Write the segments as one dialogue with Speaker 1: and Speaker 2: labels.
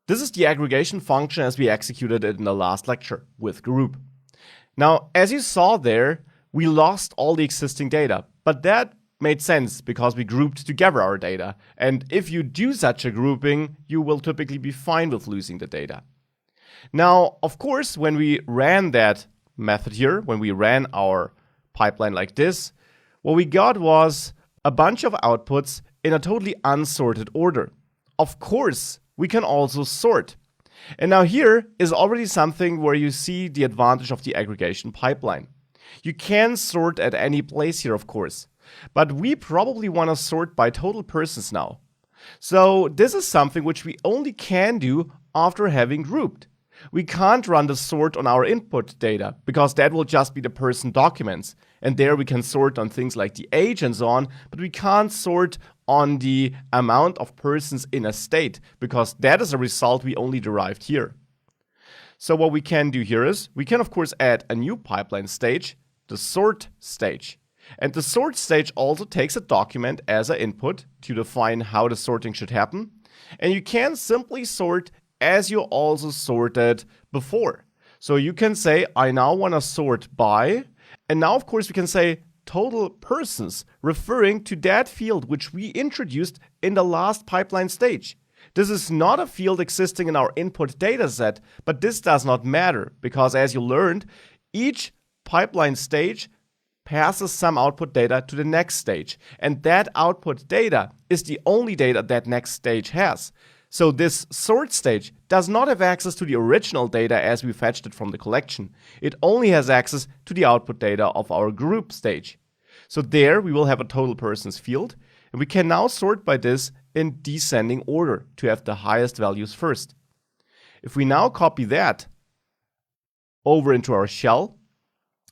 Speaker 1: This is the aggregation function as we executed it in the last lecture with group. Now, as you saw there, we lost all the existing data, but that made sense because we grouped together our data. And if you do such a grouping, you will typically be fine with losing the data. Now, of course, when we ran that method here, when we ran our pipeline like this, what we got was a bunch of outputs in a totally unsorted order. Of course, we can also sort. And now here is already something where you see the advantage of the aggregation pipeline. You can sort at any place here, of course, but we probably want to sort by total persons now. So this is something which we only can do after having grouped. We can't run the sort on our input data because that will just be the person documents. And there we can sort on things like the age and so on, but we can't sort on the amount of persons in a state because that is a result we only derived here. So what we can do here is we can of course add a new pipeline stage, the sort stage. And the sort stage also takes a document as an input to define how the sorting should happen. And you can simply sort as you also sorted before. So you can say, I now want to sort by, and now of course we can say total persons, referring to that field which we introduced in the last pipeline stage. This is not a field existing in our input data set, but this does not matter because as you learned, each pipeline stage passes some output data to the next stage. And that output data is the only data that next stage has. So this sort stage does not have access to the original data as we fetched it from the collection. It only has access to the output data of our group stage. So there we will have a total persons field, and we can now sort by this in descending order to have the highest values first. If we now copy that over into our shell,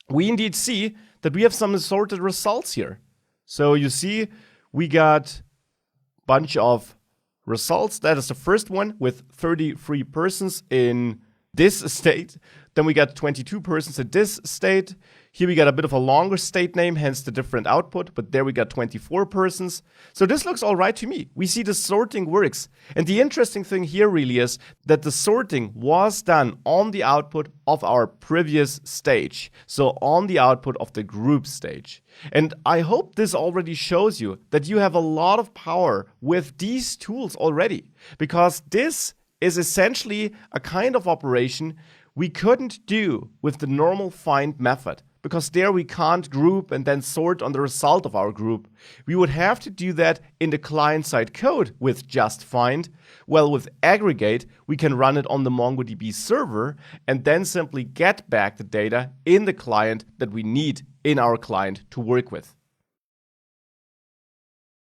Speaker 1: we indeed see that we have some assorted results here. So you see we got a bunch of results. That is the first one with 33 persons in this state. Then we got 22 persons in this state. Here we got a bit of a longer state name, hence the different output, but there we got 24 persons. So this looks all right to me. We see the sorting works. And the interesting thing here really is that the sorting was done on the output of our previous stage. So on the output of the group stage. And I hope this already shows you that you have a lot of power with these tools already, because this is essentially a kind of operation we couldn't do with the normal find method, because there we can't group and then sort on the result of our group. We would have to do that in the client-side code with just find. Well, with aggregate, we can run it on the MongoDB server and then simply get back the data in the client that we need in our client to work with.